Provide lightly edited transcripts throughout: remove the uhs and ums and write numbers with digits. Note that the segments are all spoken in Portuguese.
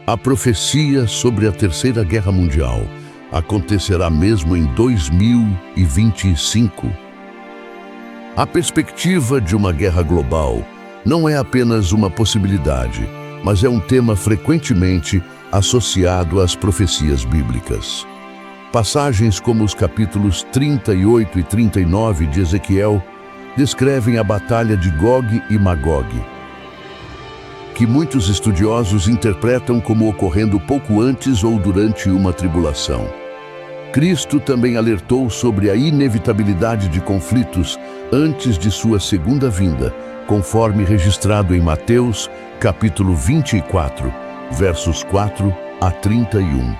A profecia sobre a Terceira Guerra Mundial acontecerá mesmo em 2025. A perspectiva de uma guerra global não é apenas uma possibilidade, mas é um tema frequentemente associado às profecias bíblicas. Passagens como os capítulos 38 e 39 de Ezequiel descrevem a batalha de Gog e Magog, que muitos estudiosos interpretam como ocorrendo pouco antes ou durante uma tribulação. Cristo também alertou sobre a inevitabilidade de conflitos antes de sua segunda vinda, conforme registrado em Mateus, capítulo 24, versos 4 a 31.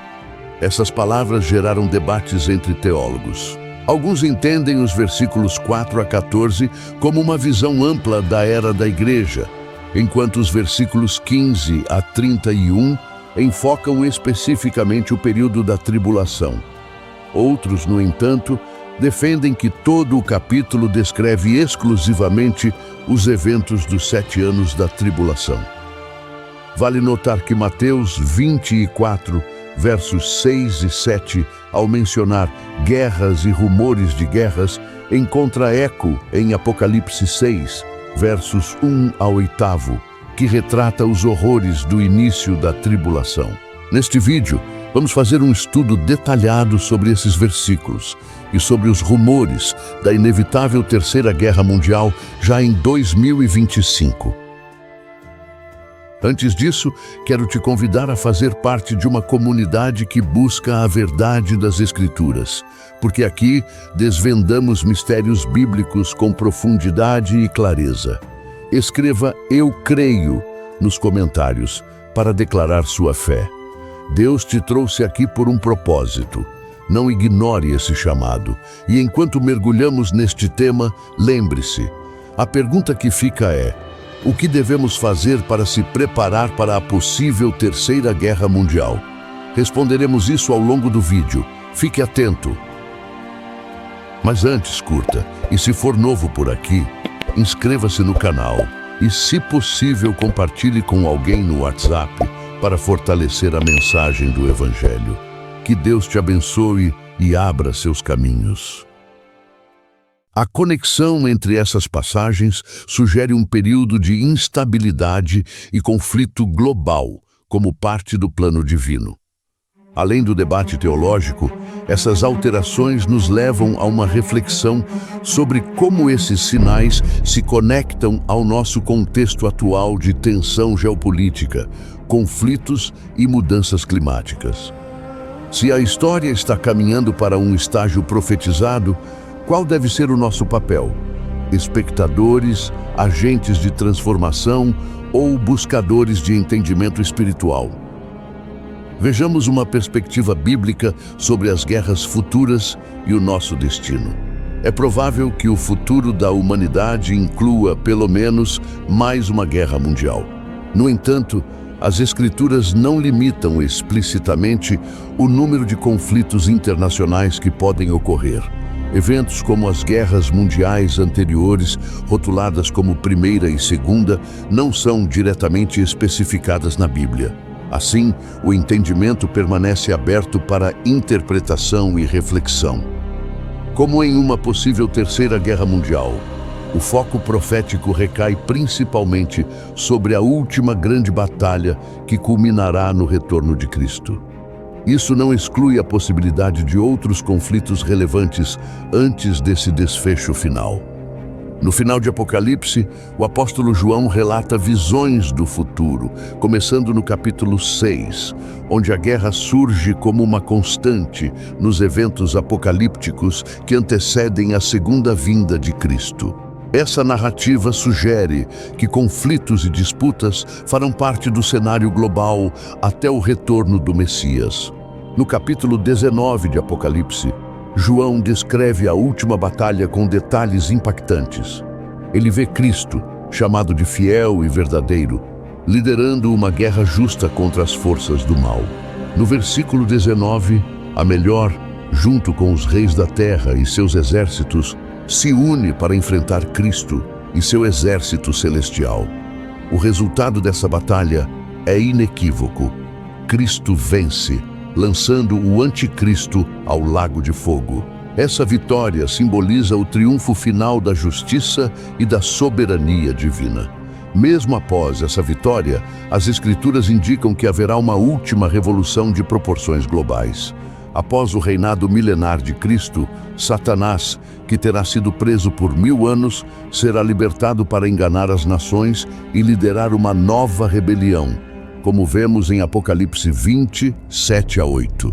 Essas palavras geraram debates entre teólogos. Alguns entendem os versículos 4 a 14 como uma visão ampla da era da igreja, enquanto os versículos 15 a 31 enfocam especificamente o período da tribulação. Outros, no entanto, defendem que todo o capítulo descreve exclusivamente os eventos dos 7 anos da tribulação. Vale notar que Mateus 24, versos 6 e 7, ao mencionar guerras e rumores de guerras, encontra eco em Apocalipse 6, versos 1 a 8, que retrata os horrores do início da tribulação. Neste vídeo, vamos fazer um estudo detalhado sobre esses versículos e sobre os rumores da inevitável Terceira Guerra Mundial já em 2025. Antes disso, quero te convidar a fazer parte de uma comunidade que busca a verdade das Escrituras, porque aqui desvendamos mistérios bíblicos com profundidade e clareza. Escreva "Eu creio" nos comentários para declarar sua fé. Deus te trouxe aqui por um propósito. Não ignore esse chamado. E enquanto mergulhamos neste tema, lembre-se, a pergunta que fica é: o que devemos fazer para se preparar para a possível Terceira Guerra Mundial? Responderemos isso ao longo do vídeo. Fique atento. Mas antes, curta, e se for novo por aqui, inscreva-se no canal e, se possível, compartilhe com alguém no WhatsApp para fortalecer a mensagem do Evangelho. Que Deus te abençoe e abra seus caminhos. A conexão entre essas passagens sugere um período de instabilidade e conflito global, como parte do plano divino. Além do debate teológico, essas alterações nos levam a uma reflexão sobre como esses sinais se conectam ao nosso contexto atual de tensão geopolítica, conflitos e mudanças climáticas. Se a história está caminhando para um estágio profetizado, qual deve ser o nosso papel? Espectadores, agentes de transformação ou buscadores de entendimento espiritual? Vejamos uma perspectiva bíblica sobre as guerras futuras e o nosso destino. É provável que o futuro da humanidade inclua, pelo menos, mais uma guerra mundial. No entanto, as Escrituras não limitam explicitamente o número de conflitos internacionais que podem ocorrer. Eventos como as guerras mundiais anteriores, rotuladas como Primeira e Segunda, não são diretamente especificadas na Bíblia. Assim, o entendimento permanece aberto para interpretação e reflexão. Como em uma possível Terceira Guerra Mundial, o foco profético recai principalmente sobre a última grande batalha que culminará no retorno de Cristo. Isso não exclui a possibilidade de outros conflitos relevantes antes desse desfecho final. No final de Apocalipse, o apóstolo João relata visões do futuro, começando no capítulo 6, onde a guerra surge como uma constante nos eventos apocalípticos que antecedem a segunda vinda de Cristo. Essa narrativa sugere que conflitos e disputas farão parte do cenário global até o retorno do Messias. No capítulo 19 de Apocalipse, João descreve a última batalha com detalhes impactantes. Ele vê Cristo, chamado de fiel e verdadeiro, liderando uma guerra justa contra as forças do mal. No versículo 19, a melhor, junto com os reis da terra e seus exércitos, se une para enfrentar Cristo e seu exército celestial. O resultado dessa batalha é inequívoco. Cristo vence, lançando o anticristo ao lago de fogo. Essa vitória simboliza o triunfo final da justiça e da soberania divina. Mesmo após essa vitória, as Escrituras indicam que haverá uma última revolução de proporções globais. Após o reinado milenar de Cristo, Satanás, que terá sido preso por 1000 anos, será libertado para enganar as nações e liderar uma nova rebelião, como vemos em Apocalipse 20, 7-8.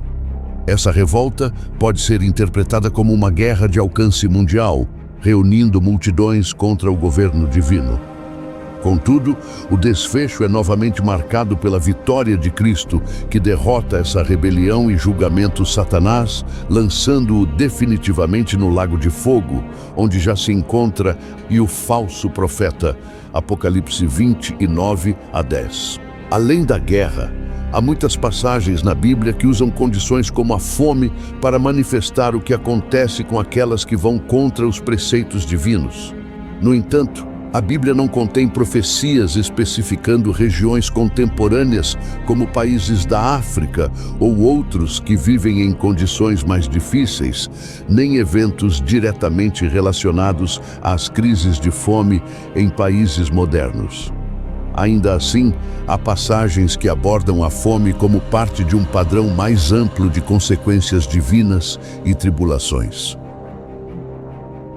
Essa revolta pode ser interpretada como uma guerra de alcance mundial, reunindo multidões contra o governo divino. Contudo, o desfecho é novamente marcado pela vitória de Cristo, que derrota essa rebelião e julgamento Satanás, lançando-o definitivamente no lago de fogo, onde já se encontra e o falso profeta. Apocalipse 29-10. Além da guerra, há muitas passagens na Bíblia que usam condições como a fome para manifestar o que acontece com aquelas que vão contra os preceitos divinos. No entanto, a Bíblia não contém profecias especificando regiões contemporâneas como países da África ou outros que vivem em condições mais difíceis, nem eventos diretamente relacionados às crises de fome em países modernos. Ainda assim, há passagens que abordam a fome como parte de um padrão mais amplo de consequências divinas e tribulações.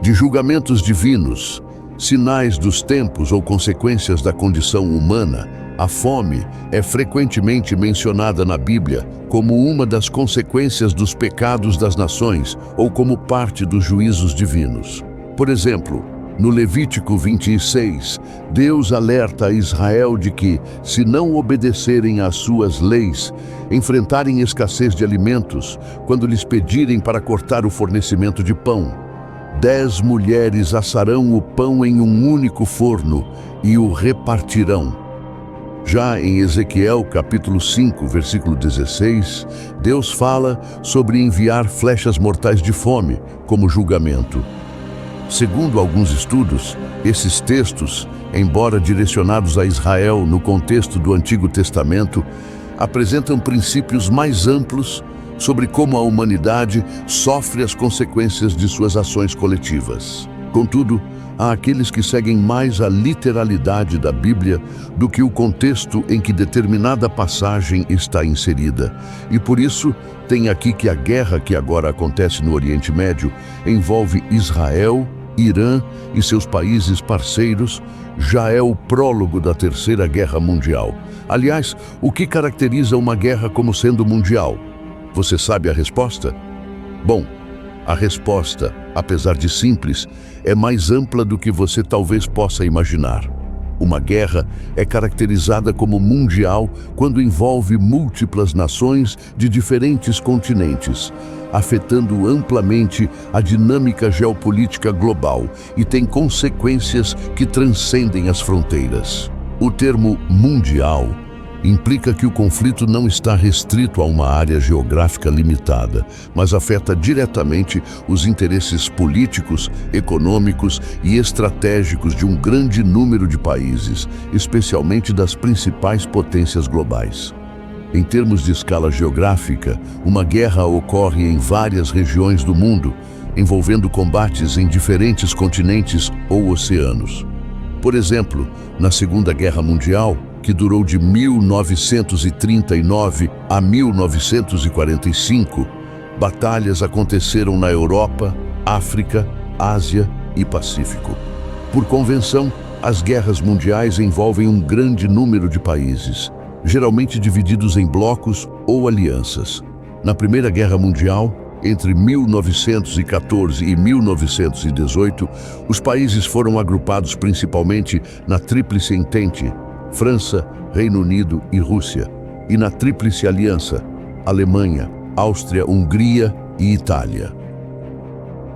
De julgamentos divinos, sinais dos tempos ou consequências da condição humana, a fome é frequentemente mencionada na Bíblia como uma das consequências dos pecados das nações ou como parte dos juízos divinos. Por exemplo, no Levítico 26, Deus alerta a Israel de que, se não obedecerem às suas leis, enfrentarem escassez de alimentos quando lhes pedirem para cortar o fornecimento de pão. 10 mulheres assarão o pão em um único forno e o repartirão. Já em Ezequiel capítulo 5, versículo 16, Deus fala sobre enviar flechas mortais de fome como julgamento. Segundo alguns estudos, esses textos, embora direcionados a Israel no contexto do Antigo Testamento, apresentam princípios mais amplos sobre como a humanidade sofre as consequências de suas ações coletivas. Contudo, há aqueles que seguem mais a literalidade da Bíblia do que o contexto em que determinada passagem está inserida. E por isso, tem aqui que a guerra que agora acontece no Oriente Médio envolve Israel, Irã e seus países parceiros, já é o prólogo da Terceira Guerra Mundial. Aliás, o que caracteriza uma guerra como sendo mundial? Você sabe a resposta? Bom, a resposta, apesar de simples, é mais ampla do que você talvez possa imaginar. Uma guerra é caracterizada como mundial quando envolve múltiplas nações de diferentes continentes, afetando amplamente a dinâmica geopolítica global e tem consequências que transcendem as fronteiras. O termo mundial implica que o conflito não está restrito a uma área geográfica limitada, mas afeta diretamente os interesses políticos, econômicos e estratégicos de um grande número de países, especialmente das principais potências globais. Em termos de escala geográfica, uma guerra ocorre em várias regiões do mundo, envolvendo combates em diferentes continentes ou oceanos. Por exemplo, na Segunda Guerra Mundial, que durou de 1939 a 1945, batalhas aconteceram na Europa, África, Ásia e Pacífico. Por convenção, as guerras mundiais envolvem um grande número de países, geralmente divididos em blocos ou alianças. Na Primeira Guerra Mundial, entre 1914 e 1918, os países foram agrupados principalmente na Tríplice Entente, França, Reino Unido e Rússia, e na Tríplice Aliança, Alemanha, Áustria, Hungria e Itália.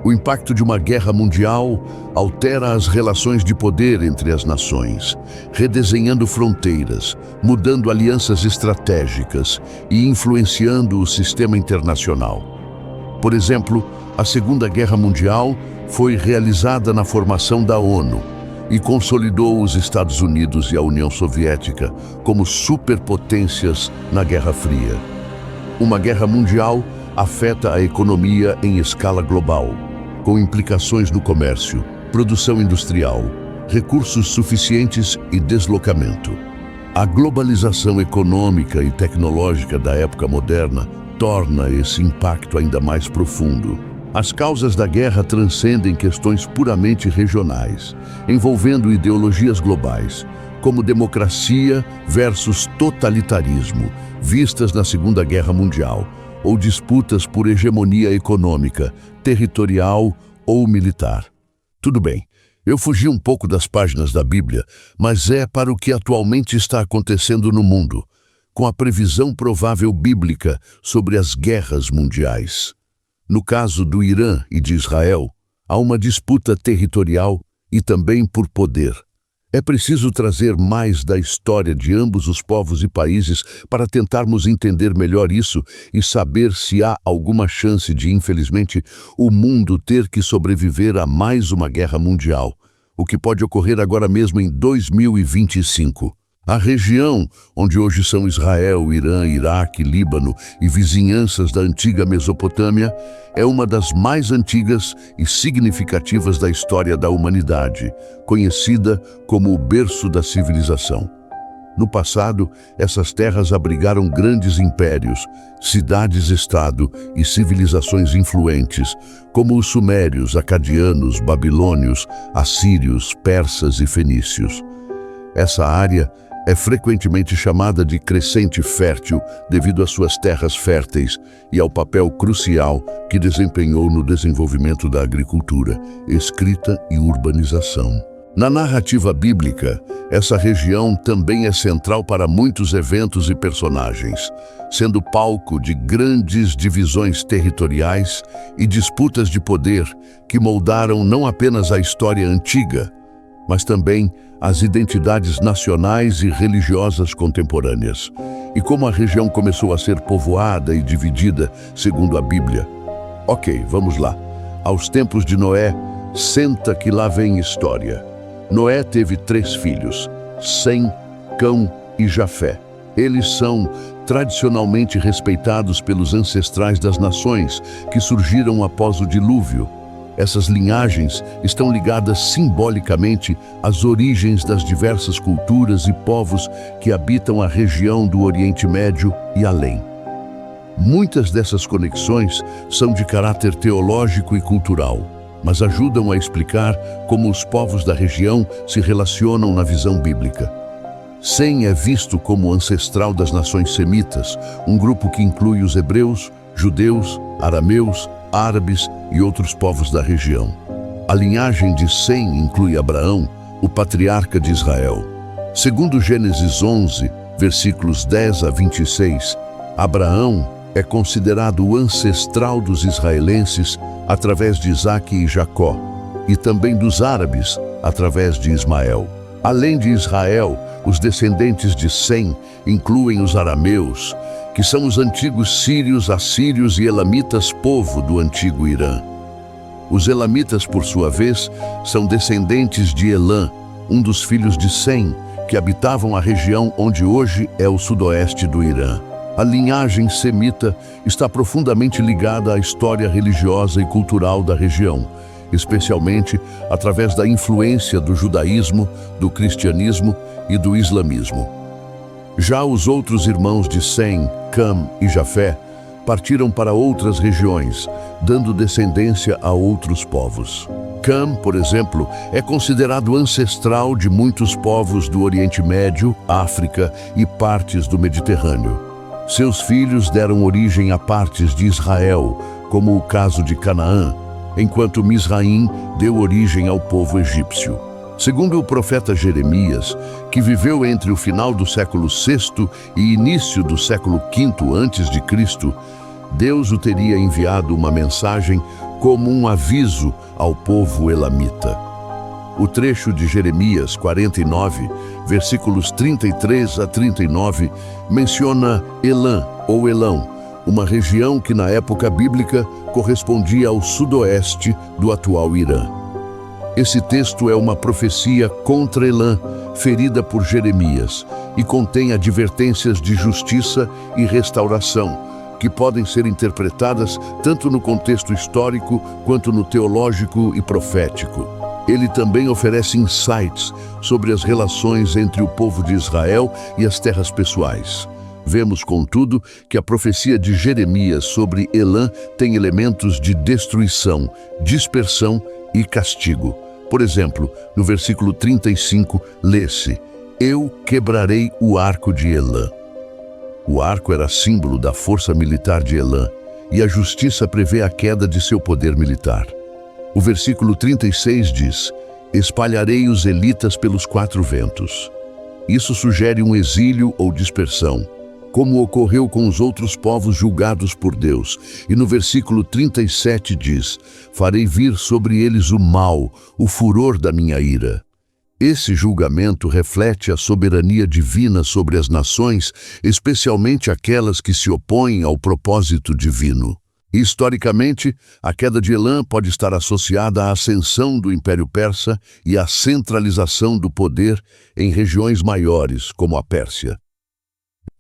O impacto de uma guerra mundial altera as relações de poder entre as nações, redesenhando fronteiras, mudando alianças estratégicas e influenciando o sistema internacional. Por exemplo, a Segunda Guerra Mundial foi realizada na formação da ONU, e consolidou os Estados Unidos e a União Soviética como superpotências na Guerra Fria. Uma guerra mundial afeta a economia em escala global, com implicações no comércio, produção industrial, recursos suficientes e deslocamento. A globalização econômica e tecnológica da época moderna torna esse impacto ainda mais profundo. As causas da guerra transcendem questões puramente regionais, envolvendo ideologias globais, como democracia versus totalitarismo, vistas na Segunda Guerra Mundial, ou disputas por hegemonia econômica, territorial ou militar. Tudo bem, eu fugi um pouco das páginas da Bíblia, mas é para o que atualmente está acontecendo no mundo, com a previsão provável bíblica sobre as guerras mundiais. No caso do Irã e de Israel, há uma disputa territorial e também por poder. É preciso trazer mais da história de ambos os povos e países para tentarmos entender melhor isso e saber se há alguma chance de, infelizmente, o mundo ter que sobreviver a mais uma guerra mundial, o que pode ocorrer agora mesmo em 2025. A região, onde hoje são Israel, Irã, Iraque, Líbano e vizinhanças da antiga Mesopotâmia, é uma das mais antigas e significativas da história da humanidade, conhecida como o berço da civilização. No passado, essas terras abrigaram grandes impérios, cidades-estado e civilizações influentes, como os sumérios, acadianos, babilônios, assírios, persas e fenícios. Essa área é frequentemente chamada de crescente fértil devido às suas terras férteis e ao papel crucial que desempenhou no desenvolvimento da agricultura, escrita e urbanização. Na narrativa bíblica, essa região também é central para muitos eventos e personagens, sendo palco de grandes divisões territoriais e disputas de poder que moldaram não apenas a história antiga, mas também as identidades nacionais e religiosas contemporâneas, e como a região começou a ser povoada e dividida segundo a Bíblia. Ok, vamos lá. Aos tempos de Noé, senta que lá vem história. Noé teve 3 filhos, Sem, Cão e Jafé. Eles são tradicionalmente respeitados pelos ancestrais das nações que surgiram após o dilúvio. Essas linhagens estão ligadas simbolicamente às origens das diversas culturas e povos que habitam a região do Oriente Médio e além. Muitas dessas conexões são de caráter teológico e cultural, mas ajudam a explicar como os povos da região se relacionam na visão bíblica. Sem é visto como ancestral das nações semitas, um grupo que inclui os hebreus, judeus, arameus, árabes e outros povos da região. A linhagem de Sem inclui Abraão, o patriarca de Israel. Segundo Gênesis 11, versículos 10 a 26, Abraão é considerado o ancestral dos israelenses através de Isaque e Jacó, e também dos árabes através de Ismael. Além de Israel, os descendentes de Sem incluem os arameus, que são os antigos sírios, assírios e elamitas, povo do antigo Irã. Os elamitas, por sua vez, são descendentes de Elã, um dos filhos de Sem, que habitavam a região onde hoje é o sudoeste do Irã. A linhagem semita está profundamente ligada à história religiosa e cultural da região, especialmente através da influência do judaísmo, do cristianismo e do islamismo. Já os outros irmãos de Sem, Cam e Jafé partiram para outras regiões, dando descendência a outros povos. Cam, por exemplo, é considerado ancestral de muitos povos do Oriente Médio, África e partes do Mediterrâneo. Seus filhos deram origem a partes de Israel, como o caso de Canaã, enquanto Misraim deu origem ao povo egípcio. Segundo o profeta Jeremias, que viveu entre o final do século VI e início do século V a.C., Deus o teria enviado uma mensagem como um aviso ao povo elamita. O trecho de Jeremias 49, versículos 33 a 39, menciona Elã ou Elão, uma região que na época bíblica correspondia ao sudoeste do atual Irã. Esse texto é uma profecia contra Elã, ferida por Jeremias, e contém advertências de justiça e restauração, que podem ser interpretadas tanto no contexto histórico quanto no teológico e profético. Ele também oferece insights sobre as relações entre o povo de Israel e as terras pessoais. Vemos, contudo, que a profecia de Jeremias sobre Elã tem elementos de destruição, dispersão e castigo. Por exemplo, no versículo 35, lê-se: Eu quebrarei o arco de Elã. O arco era símbolo da força militar de Elã, e a justiça prevê a queda de seu poder militar. O versículo 36 diz: Espalharei os elitas pelos quatro ventos. Isso sugere um exílio ou dispersão, como ocorreu com os outros povos julgados por Deus. E no versículo 37 diz: Farei vir sobre eles o mal, o furor da minha ira. Esse julgamento reflete a soberania divina sobre as nações, especialmente aquelas que se opõem ao propósito divino. Historicamente, a queda de Elã pode estar associada à ascensão do Império Persa e à centralização do poder em regiões maiores, como a Pérsia.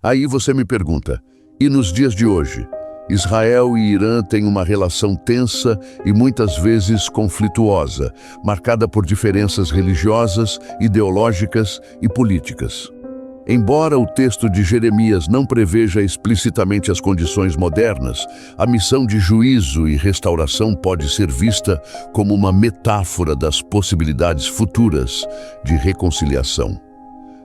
Aí você me pergunta, e nos dias de hoje? Israel e Irã têm uma relação tensa e muitas vezes conflituosa, marcada por diferenças religiosas, ideológicas e políticas. Embora o texto de Jeremias não preveja explicitamente as condições modernas, a missão de juízo e restauração pode ser vista como uma metáfora das possibilidades futuras de reconciliação.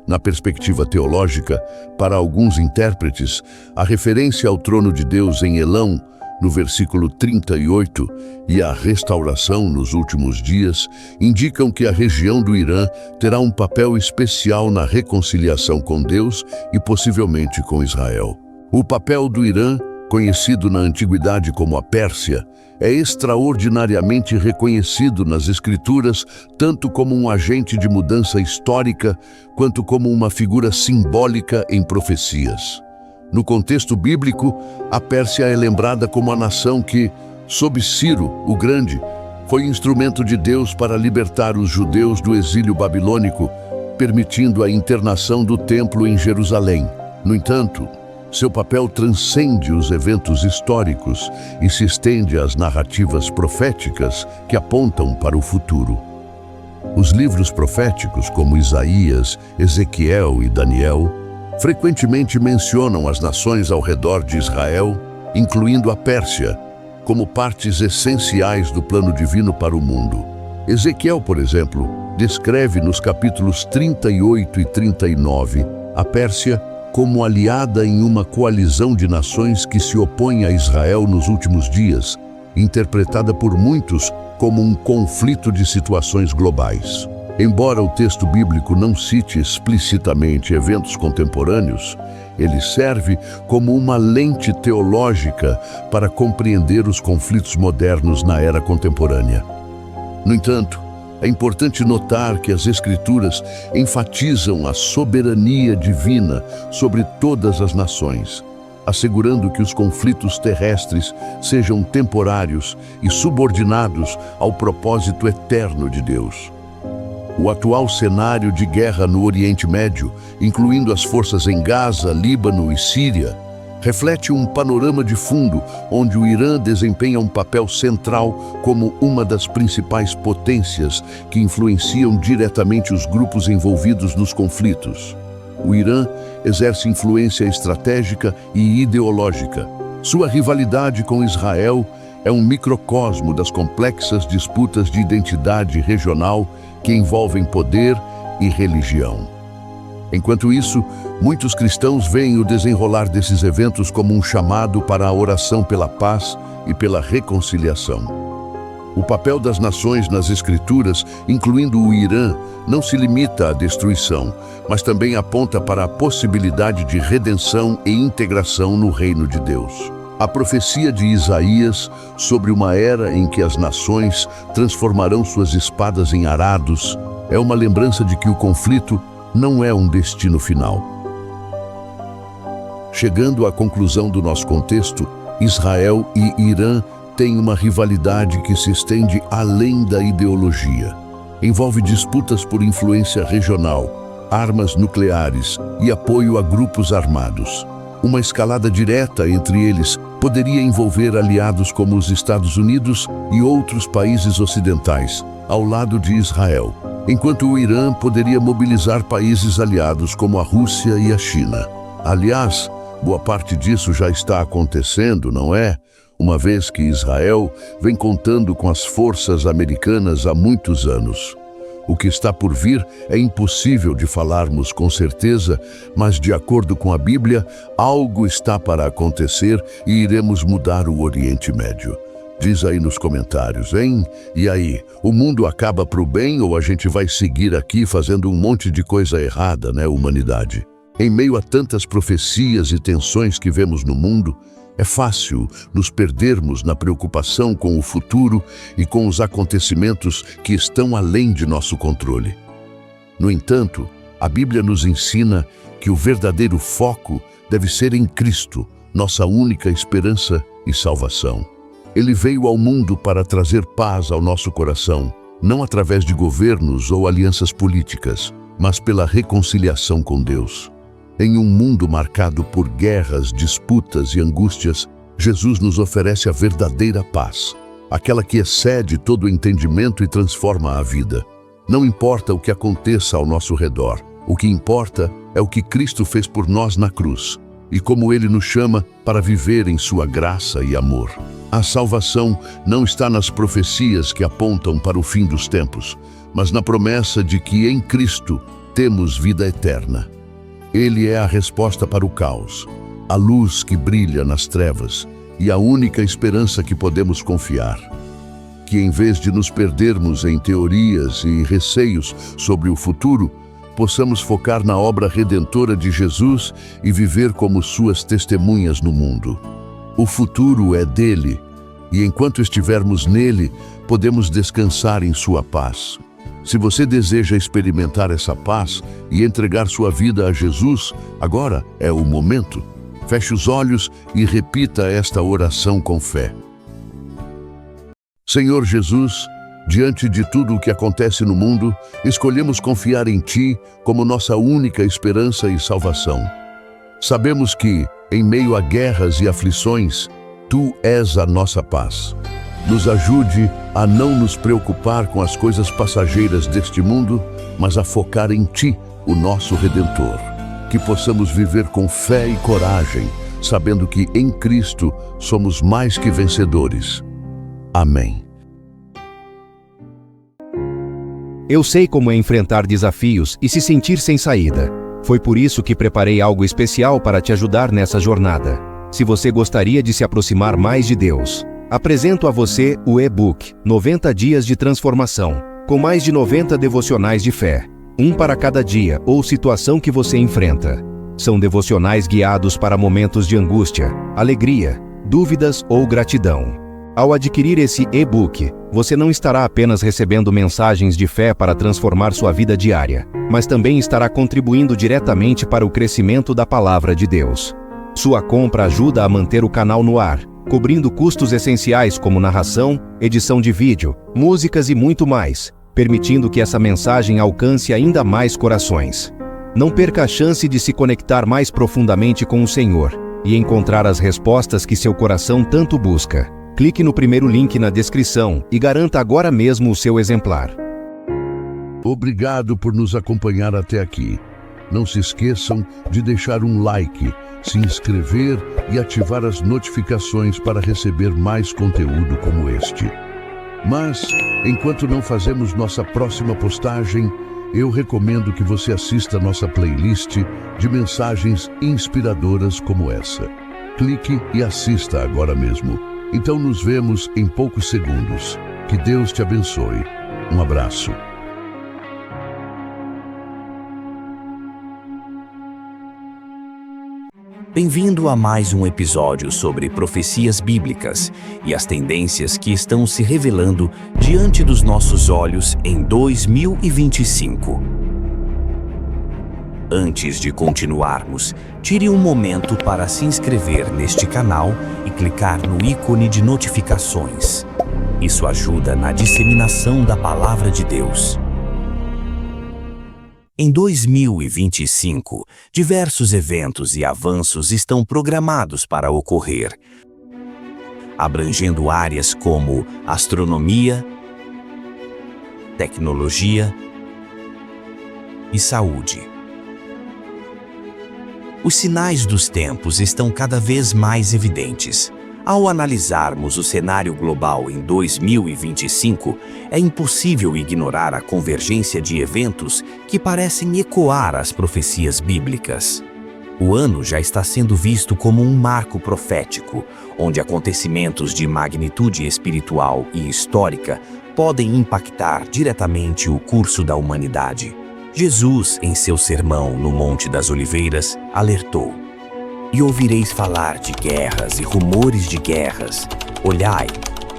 Na perspectiva teológica, para alguns intérpretes, a referência ao trono de Deus em Elão, no versículo 38, e a restauração nos últimos dias, indicam que a região do Irã terá um papel especial na reconciliação com Deus e possivelmente com Israel. O papel do Irã, conhecido na antiguidade como a Pérsia, é extraordinariamente reconhecido nas Escrituras, tanto como um agente de mudança histórica, quanto como uma figura simbólica em profecias. No contexto bíblico, a Pérsia é lembrada como a nação que, sob Ciro, o Grande, foi instrumento de Deus para libertar os judeus do exílio babilônico, permitindo a internação do templo em Jerusalém. No entanto, seu papel transcende os eventos históricos e se estende às narrativas proféticas que apontam para o futuro. Os livros proféticos, como Isaías, Ezequiel e Daniel, frequentemente mencionam as nações ao redor de Israel, incluindo a Pérsia, como partes essenciais do plano divino para o mundo. Ezequiel, por exemplo, descreve nos capítulos 38 e 39 a Pérsia como aliada em uma coalizão de nações que se opõem a Israel nos últimos dias, interpretada por muitos como um conflito de situações globais. Embora o texto bíblico não cite explicitamente eventos contemporâneos, ele serve como uma lente teológica para compreender os conflitos modernos na era contemporânea. No entanto, é importante notar que as Escrituras enfatizam a soberania divina sobre todas as nações, assegurando que os conflitos terrestres sejam temporários e subordinados ao propósito eterno de Deus. O atual cenário de guerra no Oriente Médio, incluindo as forças em Gaza, Líbano e Síria, reflete um panorama de fundo onde o Irã desempenha um papel central como uma das principais potências que influenciam diretamente os grupos envolvidos nos conflitos. O Irã exerce influência estratégica e ideológica. Sua rivalidade com Israel é um microcosmo das complexas disputas de identidade regional que envolvem poder e religião. Enquanto isso, muitos cristãos veem o desenrolar desses eventos como um chamado para a oração pela paz e pela reconciliação. O papel das nações nas Escrituras, incluindo o Irã, não se limita à destruição, mas também aponta para a possibilidade de redenção e integração no reino de Deus. A profecia de Isaías sobre uma era em que as nações transformarão suas espadas em arados é uma lembrança de que o conflito não é um destino final. Chegando à conclusão do nosso contexto, Israel e Irã têm uma rivalidade que se estende além da ideologia. envolve disputas por influência regional, armas nucleares e apoio a grupos armados. Uma escalada direta entre eles poderia envolver aliados como os Estados Unidos e outros países ocidentais, ao lado de Israel, enquanto o Irã poderia mobilizar países aliados como a Rússia e a China. Aliás, boa parte disso já está acontecendo, não é? Uma vez que Israel vem contando com as forças americanas há muitos anos. O que está por vir é impossível de falarmos com certeza, mas de acordo com a Bíblia, algo está para acontecer e iremos mudar o Oriente Médio. Diz aí nos comentários, hein? E aí, o mundo acaba pro bem ou a gente vai seguir aqui fazendo um monte de coisa errada, né, humanidade? Em meio a tantas profecias e tensões que vemos no mundo, é fácil nos perdermos na preocupação com o futuro e com os acontecimentos que estão além de nosso controle. No entanto, a Bíblia nos ensina que o verdadeiro foco deve ser em Cristo, nossa única esperança e salvação. Ele veio ao mundo para trazer paz ao nosso coração, não através de governos ou alianças políticas, mas pela reconciliação com Deus. Em um mundo marcado por guerras, disputas e angústias, Jesus nos oferece a verdadeira paz, aquela que excede todo o entendimento e transforma a vida. Não importa o que aconteça ao nosso redor, o que importa é o que Cristo fez por nós na cruz e como Ele nos chama para viver em sua graça e amor. A salvação não está nas profecias que apontam para o fim dos tempos, mas na promessa de que em Cristo temos vida eterna. Ele é a resposta para o caos, a luz que brilha nas trevas e a única esperança que podemos confiar. Que em vez de nos perdermos em teorias e receios sobre o futuro, possamos focar na obra redentora de Jesus e viver como suas testemunhas no mundo. O futuro é dele, e enquanto estivermos nele, podemos descansar em sua paz. Se você deseja experimentar essa paz e entregar sua vida a Jesus, agora é o momento. Feche os olhos e repita esta oração com fé. Senhor Jesus, diante de tudo o que acontece no mundo, escolhemos confiar em Ti como nossa única esperança e salvação. Sabemos que, em meio a guerras e aflições, Tu és a nossa paz. Nos ajude a não nos preocupar com as coisas passageiras deste mundo, mas a focar em Ti, o nosso Redentor. Que possamos viver com fé e coragem, sabendo que em Cristo somos mais que vencedores. Amém. Eu sei como é enfrentar desafios e se sentir sem saída. Foi por isso que preparei algo especial para te ajudar nessa jornada. Se você gostaria de se aproximar mais de Deus, apresento a você o e-book 90 Dias de Transformação, com mais de 90 devocionais de fé, um para cada dia ou situação que você enfrenta. São devocionais guiados para momentos de angústia, alegria, dúvidas ou gratidão. Ao adquirir esse e-book, você não estará apenas recebendo mensagens de fé para transformar sua vida diária, mas também estará contribuindo diretamente para o crescimento da Palavra de Deus. Sua compra ajuda a manter o canal no ar, cobrindo custos essenciais como narração, edição de vídeo, músicas e muito mais, permitindo que essa mensagem alcance ainda mais corações. Não perca a chance de se conectar mais profundamente com o Senhor e encontrar as respostas que seu coração tanto busca. Clique no primeiro link na descrição e garanta agora mesmo o seu exemplar. Obrigado por nos acompanhar até aqui. Não se esqueçam de deixar um like, se inscrever e ativar as notificações para receber mais conteúdo como este. Mas, enquanto não fazemos nossa próxima postagem, eu recomendo que você assista nossa playlist de mensagens inspiradoras como essa. Clique e assista agora mesmo. Então nos vemos em poucos segundos. Que Deus te abençoe. Um abraço. Bem-vindo a mais um episódio sobre profecias bíblicas e as tendências que estão se revelando diante dos nossos olhos em 2025. Antes de continuarmos, tire um momento para se inscrever neste canal e clicar no ícone de notificações. Isso ajuda na disseminação da Palavra de Deus. Em 2025, diversos eventos e avanços estão programados para ocorrer, abrangendo áreas como astronomia, tecnologia e saúde. Os sinais dos tempos estão cada vez mais evidentes. Ao analisarmos o cenário global em 2025, é impossível ignorar a convergência de eventos que parecem ecoar as profecias bíblicas. O ano já está sendo visto como um marco profético, onde acontecimentos de magnitude espiritual e histórica podem impactar diretamente o curso da humanidade. Jesus, em seu sermão no Monte das Oliveiras, alertou: "E ouvireis falar de guerras e rumores de guerras. Olhai,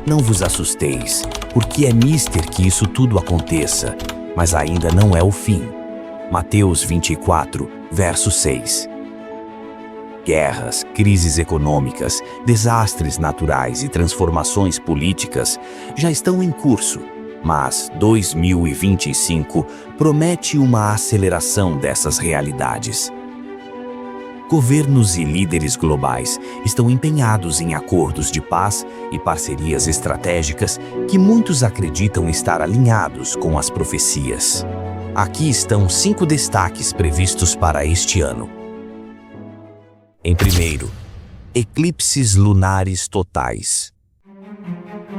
não vos assusteis, porque é mister que isso tudo aconteça, mas ainda não é o fim." Mateus 24, verso 6. Guerras, crises econômicas, desastres naturais e transformações políticas já estão em curso, mas 2025 promete uma aceleração dessas realidades. Governos e líderes globais estão empenhados em acordos de paz e parcerias estratégicas que muitos acreditam estar alinhados com as profecias. Aqui estão 5 destaques previstos para este ano. Em primeiro, eclipses lunares totais.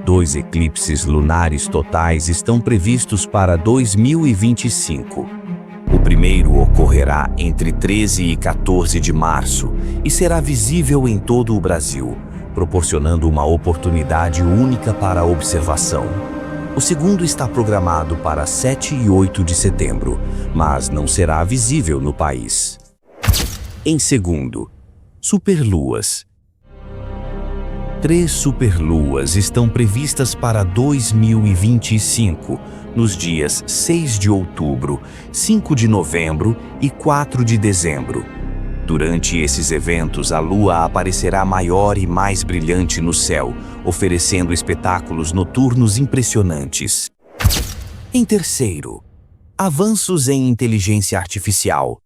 2 eclipses lunares totais estão previstos para 2025. O primeiro ocorrerá entre 13 e 14 de março e será visível em todo o Brasil, proporcionando uma oportunidade única para a observação. O segundo está programado para 7 e 8 de setembro, mas não será visível no país. Em segundo, superluas. 3 superluas estão previstas para 2025, nos dias 6 de outubro, 5 de novembro e 4 de dezembro. Durante esses eventos, a Lua aparecerá maior e mais brilhante no céu, oferecendo espetáculos noturnos impressionantes. Em terceiro, avanços em inteligência artificial.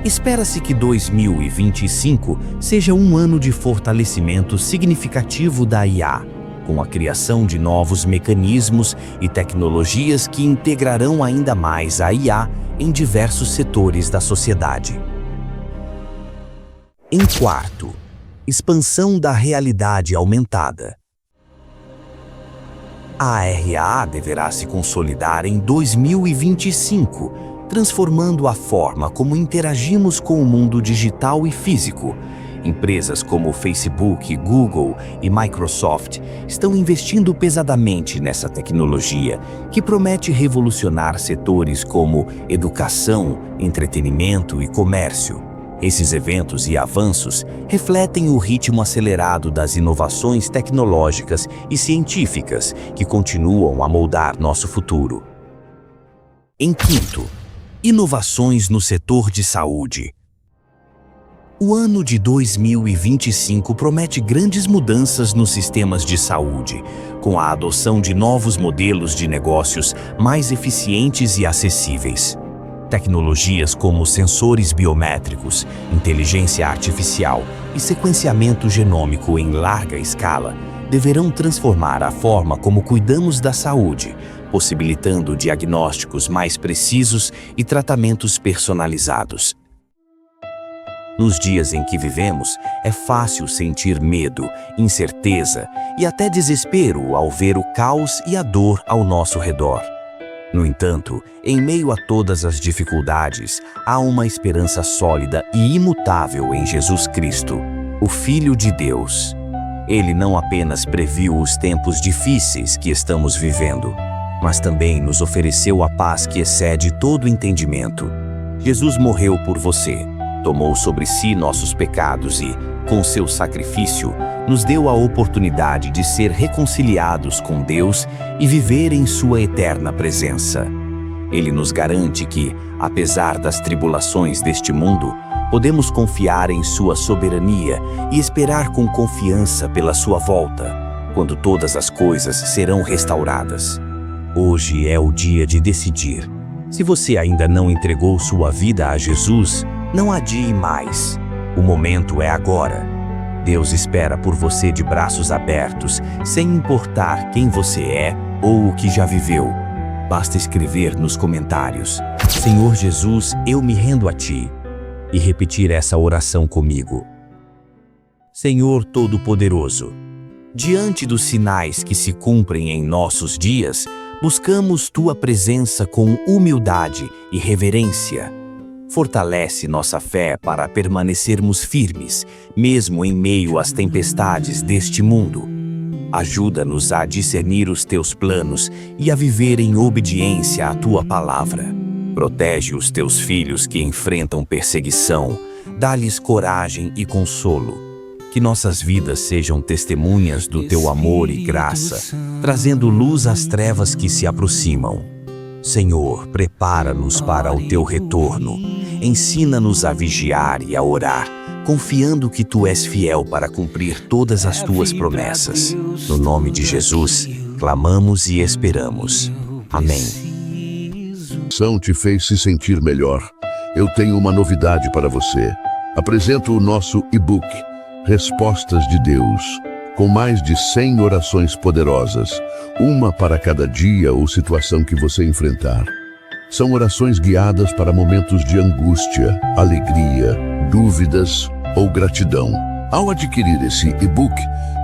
Espera-se que 2025 seja um ano de fortalecimento significativo da IA, com a criação de novos mecanismos e tecnologias que integrarão ainda mais a IA em diversos setores da sociedade. Em quarto, expansão da realidade aumentada. A RA deverá se consolidar em 2025, transformando a forma como interagimos com o mundo digital e físico. Empresas como Facebook, Google e Microsoft estão investindo pesadamente nessa tecnologia, que promete revolucionar setores como educação, entretenimento e comércio. Esses eventos e avanços refletem o ritmo acelerado das inovações tecnológicas e científicas que continuam a moldar nosso futuro. Em quinto, inovações no setor de saúde. O ano de 2025 promete grandes mudanças nos sistemas de saúde, com a adoção de novos modelos de negócios mais eficientes e acessíveis. Tecnologias como sensores biométricos, inteligência artificial e sequenciamento genômico em larga escala deverão transformar a forma como cuidamos da saúde, possibilitando diagnósticos mais precisos e tratamentos personalizados. Nos dias em que vivemos, é fácil sentir medo, incerteza e até desespero ao ver o caos e a dor ao nosso redor. No entanto, em meio a todas as dificuldades, há uma esperança sólida e imutável em Jesus Cristo, o Filho de Deus. Ele não apenas previu os tempos difíceis que estamos vivendo, mas também nos ofereceu a paz que excede todo entendimento. Jesus morreu por você, tomou sobre si nossos pecados e, com seu sacrifício, nos deu a oportunidade de ser reconciliados com Deus e viver em sua eterna presença. Ele nos garante que, apesar das tribulações deste mundo, podemos confiar em sua soberania e esperar com confiança pela sua volta, quando todas as coisas serão restauradas. Hoje é o dia de decidir. Se você ainda não entregou sua vida a Jesus, não adie mais. O momento é agora. Deus espera por você de braços abertos, sem importar quem você é ou o que já viveu. Basta escrever nos comentários: Senhor Jesus, eu me rendo a Ti, e repetir essa oração comigo. Senhor Todo-Poderoso, diante dos sinais que se cumprem em nossos dias, buscamos Tua presença com humildade e reverência. Fortalece nossa fé para permanecermos firmes, mesmo em meio às tempestades deste mundo. Ajuda-nos a discernir os Teus planos e a viver em obediência à Tua palavra. Protege os Teus filhos que enfrentam perseguição, dá-lhes coragem e consolo. Que nossas vidas sejam testemunhas do Teu amor e graça, trazendo luz às trevas que se aproximam. Senhor, prepara-nos para o Teu retorno. Ensina-nos a vigiar e a orar, confiando que Tu és fiel para cumprir todas as Tuas promessas. No nome de Jesus, clamamos e esperamos. Amém. Te fez se sentir melhor. Eu tenho uma novidade para você. Apresento o nosso e-book, Respostas de Deus, com mais de 100 orações poderosas, uma para cada dia ou situação que você enfrentar. São orações guiadas para momentos de angústia, alegria, dúvidas ou gratidão. Ao adquirir esse e-book,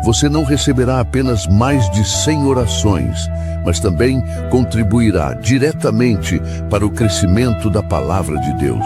você não receberá apenas mais de 100 orações, mas também contribuirá diretamente para o crescimento da Palavra de Deus.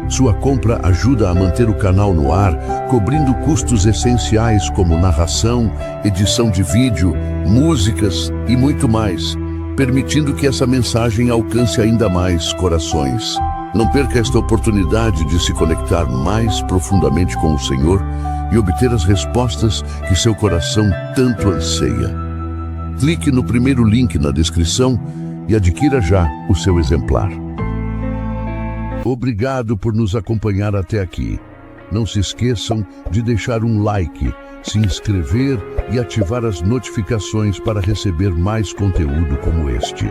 Sua compra ajuda a manter o canal no ar, cobrindo custos essenciais como narração, edição de vídeo, músicas e muito mais, permitindo que essa mensagem alcance ainda mais corações. Não perca esta oportunidade de se conectar mais profundamente com o Senhor e obter as respostas que seu coração tanto anseia. Clique no primeiro link na descrição e adquira já o seu exemplar. Obrigado por nos acompanhar até aqui. Não se esqueçam de deixar um like, se inscrever e ativar as notificações para receber mais conteúdo como este.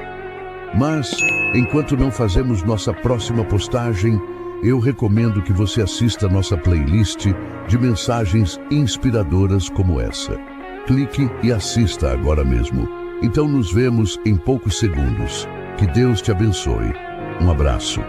Mas, enquanto não fazemos nossa próxima postagem, eu recomendo que você assista nossa playlist de mensagens inspiradoras como essa. Clique e assista agora mesmo. Então nos vemos em poucos segundos. Que Deus te abençoe. Um abraço.